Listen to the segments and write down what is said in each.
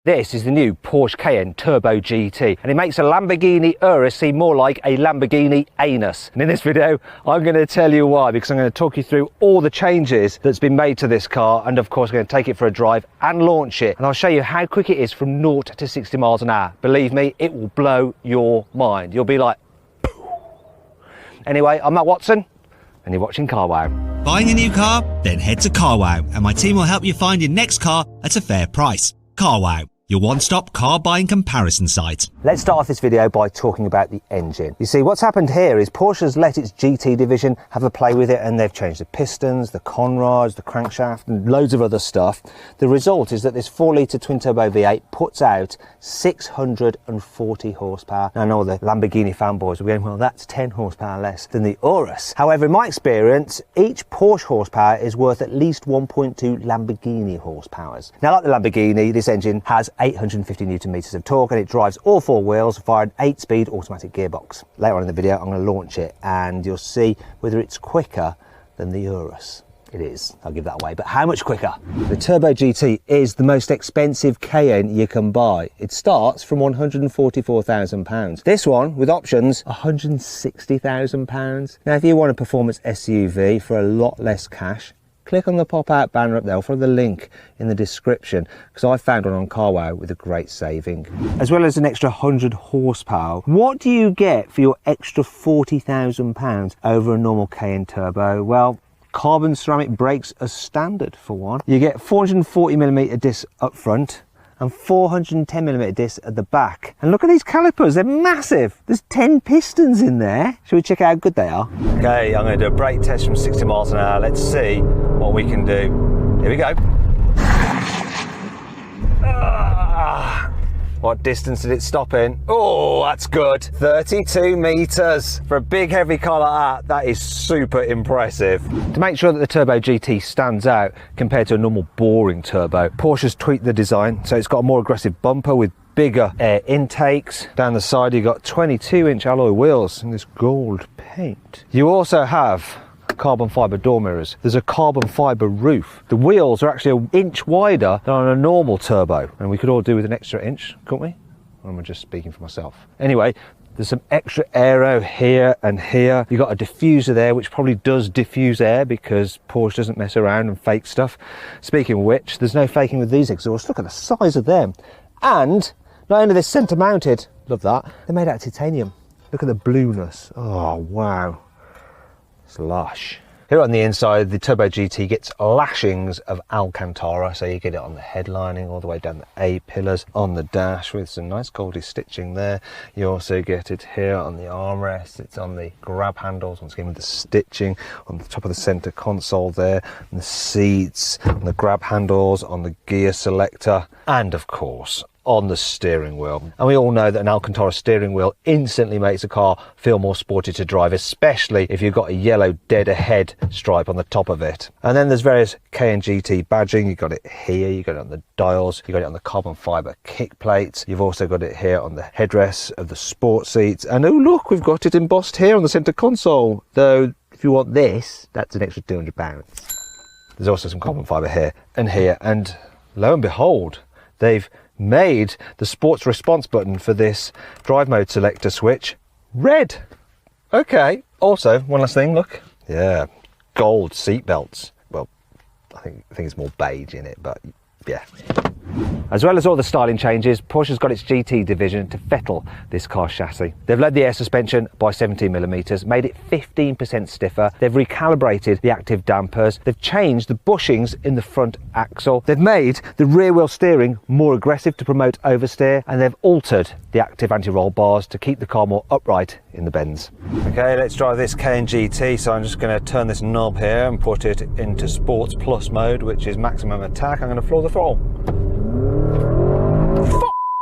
This is the new Porsche Cayenne Turbo GT, and it makes a Lamborghini Urus seem more like a Lamborghini anus. And in this video, I'm going to tell you why, because I'm going to talk you through all the changes that's been made to this car, and of course, I'm going to take it for a drive and launch it. And I'll show you how quick it is from 0 to 60 miles an hour. Believe me, it will blow your mind. You'll be like, poof. Anyway, I'm Matt Watson, and you're watching Carwow. Buying a new car? Then head to Carwow, and my team will help you find your next car at a fair price. Carwow, your one-stop car buying comparison site. Let's start off this video by talking about the engine. You see, what's happened here is Porsche's let its GT division have a play with it, and they've changed the pistons, the conrods, the crankshaft, and loads of other stuff. The result is that this 4-litre twin-turbo V8 puts out 640 horsepower. Now, I know the Lamborghini fanboys will be going, well, that's 10 horsepower less than the Urus. However, in my experience, each Porsche horsepower is worth at least 1.2 Lamborghini horsepowers. Now, like the Lamborghini, this engine has 850 newton meters of torque, and it drives all four wheels via an 8-speed automatic gearbox. Later on in the video, I'm going to launch it and you'll see whether it's quicker than the Urus. It is, I'll give that away, but how much quicker? The Turbo GT is the most expensive Cayenne you can buy. It starts from £144,000. This one, with options, £160,000. Now, if you want a performance SUV for a lot less cash, click on the pop-out banner up there, or follow the link in the description, because I found one on Carwow with a great saving. As well as an extra 100 horsepower, what do you get for your extra £40,000 over a normal Cayenne Turbo? Well, carbon ceramic brakes as standard for one. You get 440mm discs up front and 410mm discs at the back. And look at these calipers, they're massive. There's 10 pistons in there. Shall we check out how good they are? Okay, I'm going to do a brake test from 60 miles an hour. Let's see what we can do. Here we go. What distance did it stop in? Oh, that's good. 32 meters. For a big heavy car like that is super impressive. To make sure that the Turbo GT stands out compared to a normal boring turbo, Porsche's tweaked the design, so it's got a more aggressive bumper with bigger air intakes. Down the side, you've got 22-inch alloy wheels in this gold paint. You also have carbon fibre door mirrors. There's a carbon fibre roof. The wheels are actually an inch wider than on a normal turbo, and we could all do with an extra inch, couldn't we? Or am I just speaking for myself? Anyway, there's some extra aero here and here. You've got a diffuser there, which probably does diffuse air because Porsche doesn't mess around and fake stuff. Speaking of which, there's no faking with these exhausts. Look at the size of them. And not only are they centre mounted, love that, they're made out of titanium. Look at the blueness. Oh, wow. It's lush. Here on the inside, the Turbo GT gets lashings of Alcantara, so you get it on the headlining all the way down the A-pillars, on the dash with some nice goldy stitching there. You also get it here on the armrest, it's on the grab handles, once again with the stitching, on the top of the centre console there, and the seats, on the grab handles, on the gear selector, and of course, on the steering wheel. And we all know that an Alcantara steering wheel instantly makes a car feel more sporty to drive, especially if you've got a yellow dead ahead stripe on the top of it. And then there's various Cayenne GT badging. You've got it here, you've got it on the dials, you've got it on the carbon fibre kick plates, you've also got it here on the headrests of the sport seats, and oh look, we've got it embossed here on the centre console, though if you want this, that's an extra £200. There's also some carbon fibre here, and lo and behold, they've made the sports response button for this drive mode selector switch red. Okay, also one last thing, look, yeah, gold seat belts. Well, I think it's more beige in it, but yeah. As well as all the styling changes, Porsche's got its GT division to fettle this car chassis. They've lowered the air suspension by 17mm, made it 15% stiffer. They've recalibrated the active dampers. They've changed the bushings in the front axle. They've made the rear wheel steering more aggressive to promote oversteer, and they've altered the active anti-roll bars to keep the car more upright in the bends. Okay, let's drive this Cayenne GT. So I'm just going to turn this knob here and put it into Sports Plus mode, which is maximum attack. I'm going to floor the throttle.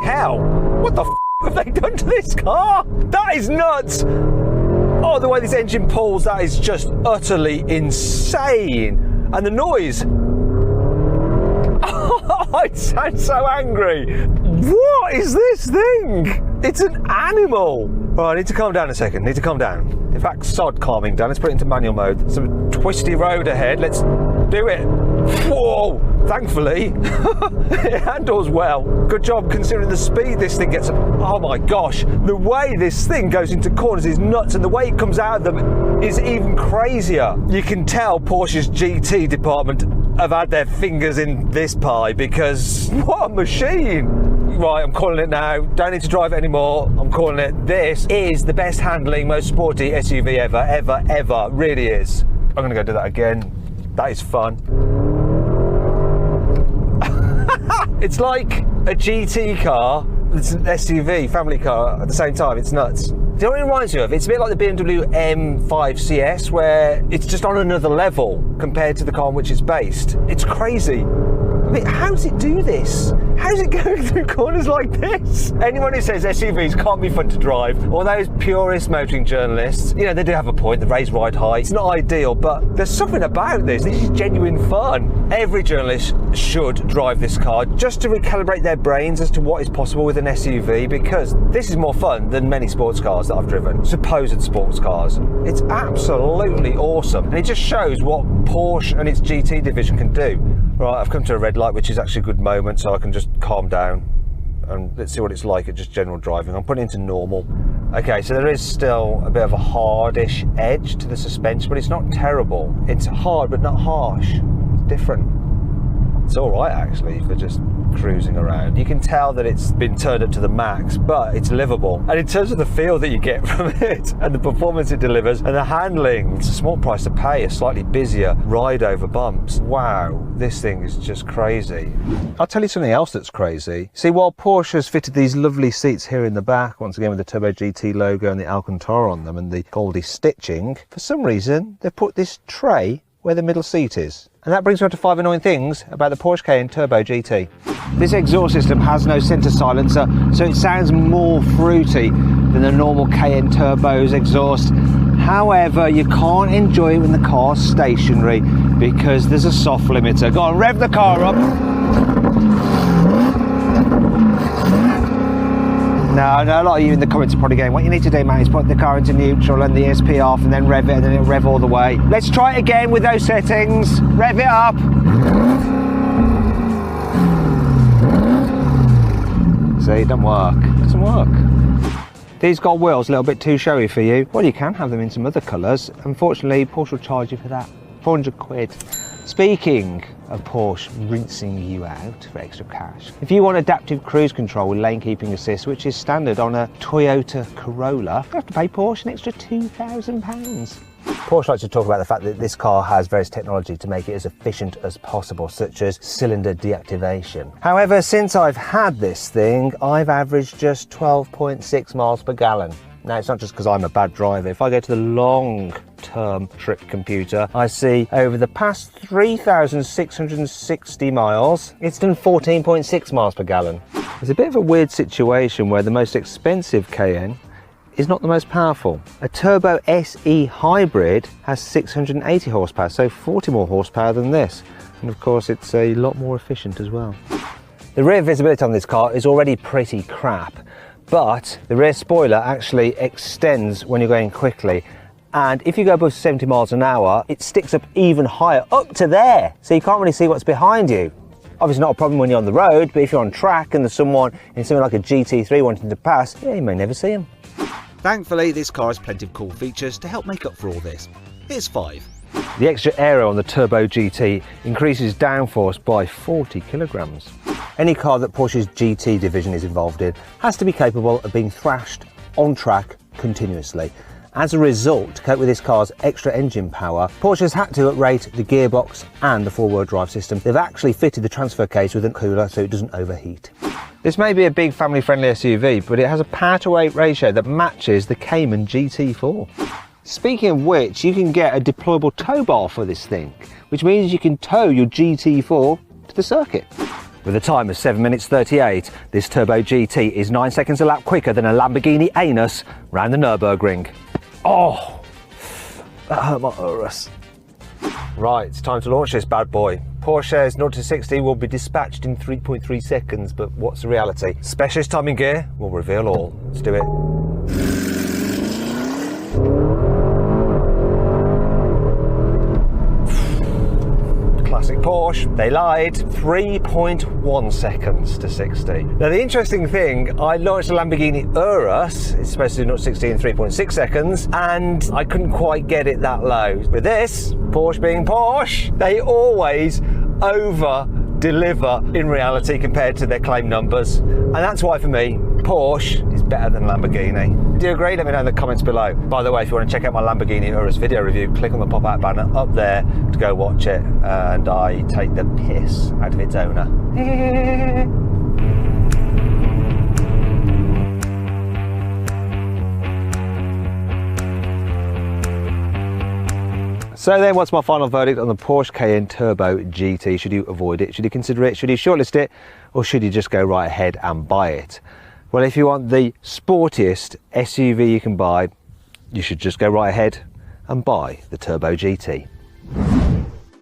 Hell, what the have they done to this car? That is nuts. Oh, the way this engine pulls, that is just utterly insane. And the noise. Oh, it sounds so angry. What is this thing? It's an animal. Right, I need to calm down a second. Need to calm down. In fact, sod calming down. Let's put it into manual mode. Some twisty road ahead. Let's do it. Whoa. Whoa! Thankfully, it handles well. Good job considering the speed this thing gets. Oh my gosh, the way this thing goes into corners is nuts, and the way it comes out of them is even crazier. You can tell Porsche's GT department have had their fingers in this pie, because what a machine! Right, I'm calling it now. Don't need to drive it anymore. I'm calling it. This is the best handling, most sporty SUV ever. Really is. I'm gonna go do that again. That is fun. It's like a GT car. It's an SUV, family car at the same time. It's nuts. Do you know what it reminds you of? It's a bit like the BMW M5 CS, where it's just on another level compared to the car on which it's based. It's crazy. I mean, how does it do this? How's it going through corners like this? Anyone who says SUVs can't be fun to drive, or those purist motoring journalists, you know, they do have a point. The raised ride height, it's not ideal, but there's something about this. This is genuine fun. Every journalist should drive this car just to recalibrate their brains as to what is possible with an SUV, because this is more fun than many sports cars that I've driven, supposed sports cars. It's absolutely awesome, and it just shows what Porsche and its GT division can do. Right, I've come to a red light, which is actually a good moment, so I can just calm down and let's see what it's like at just general driving. I'm putting it into normal. Okay, so there is still a bit of a hardish edge to the suspension, but it's not terrible. It's hard but not harsh. It's different. It's all right actually for just cruising around. You can tell that it's been turned up to the max, but it's livable. And in terms of the feel that you get from it and the performance it delivers and the handling, it's a small price to pay, a slightly busier ride over bumps. Wow, this thing is just crazy. I'll tell you something else that's crazy. See, while Porsche has fitted these lovely seats here in the back, once again with the Turbo GT logo and the Alcantara on them and the Goldie stitching, for some reason they've put this tray where the middle seat is. And that brings me on to 5 annoying things about the Porsche Cayenne Turbo GT. This exhaust system has no centre silencer, so it sounds more fruity than the normal Cayenne Turbo's exhaust. However, you can't enjoy it when the car's stationary because there's a soft limiter. Go on, rev the car up. No, a lot of you in the comments are probably going, what you need to do, mate, is put the car into neutral and the ESP off and then rev it, and then it'll rev all the way. Let's try it again with those settings. Rev it up. See, it doesn't work. It doesn't work. These gold wheels a little bit too showy for you. Well, you can have them in some other colours. Unfortunately, Porsche will charge you for that. 400 quid. Speaking of Porsche rinsing you out for extra cash, if you want adaptive cruise control with lane keeping assist, which is standard on a Toyota Corolla, you have to pay Porsche an extra £2,000. Porsche likes to talk about the fact that this car has various technology to make it as efficient as possible, such as cylinder deactivation. However, since I've had this thing, I've averaged just 12.6 miles per gallon. Now, it's not just because I'm a bad driver. If I go to the long-term trip computer, I see over the past 3,660 miles, it's done 14.6 miles per gallon. It's a bit of a weird situation where the most expensive Cayenne is not the most powerful. A Turbo SE Hybrid has 680 horsepower, so 40 more horsepower than this. And of course, it's a lot more efficient as well. The rear visibility on this car is already pretty crap, but the rear spoiler actually extends when you're going quickly. And if you go above 70 miles an hour, it sticks up even higher, up to there. So you can't really see what's behind you. Obviously not a problem when you're on the road, but if you're on track and there's someone in something like a GT3 wanting to pass, yeah, you may never see him. Thankfully, this car has plenty of cool features to help make up for all this. Here's 5. The extra aero on the Turbo GT increases downforce by 40 kilograms. Any car that Porsche's GT division is involved in has to be capable of being thrashed on track continuously. As a result, to cope with this car's extra engine power, Porsche has had to uprate the gearbox and the four-wheel drive system. They've actually fitted the transfer case with a cooler so it doesn't overheat. This may be a big family-friendly SUV, but it has a power-to-weight ratio that matches the Cayman GT4. Speaking of which, you can get a deployable tow bar for this thing, which means you can tow your GT4 to the circuit. With a time of 7 minutes 38, this Turbo GT is 9 seconds a lap quicker than a Lamborghini Anus round the Nürburgring. Oh, that hurt my Urus. Right, it's time to launch this bad boy. Porsche's 0 to 60 will be dispatched in 3.3 seconds, but what's the reality? Specialist timing gear will reveal all. Let's do it. Classic Porsche, they lied. 3.1 seconds to 60. Now the interesting thing, I launched a Lamborghini Urus, it's supposed to do 0-60 in 3.6 seconds, and I couldn't quite get it that low. With this, Porsche being Porsche, they always over-deliver in reality compared to their claim numbers. And that's why for me, Porsche is better than Lamborghini. Do you agree? Let me know in the comments below. By the way, if you want to check out my Lamborghini Urus video review, click on the pop-out banner up there to go watch it. And I take the piss out of its owner. So then, what's my final verdict on the Porsche Cayenne Turbo GT? Should you avoid it? Should you consider it? Should you shortlist it? Or should you just go right ahead and buy it? Well, if you want the sportiest SUV you can buy, you should just go right ahead and buy the Turbo GT.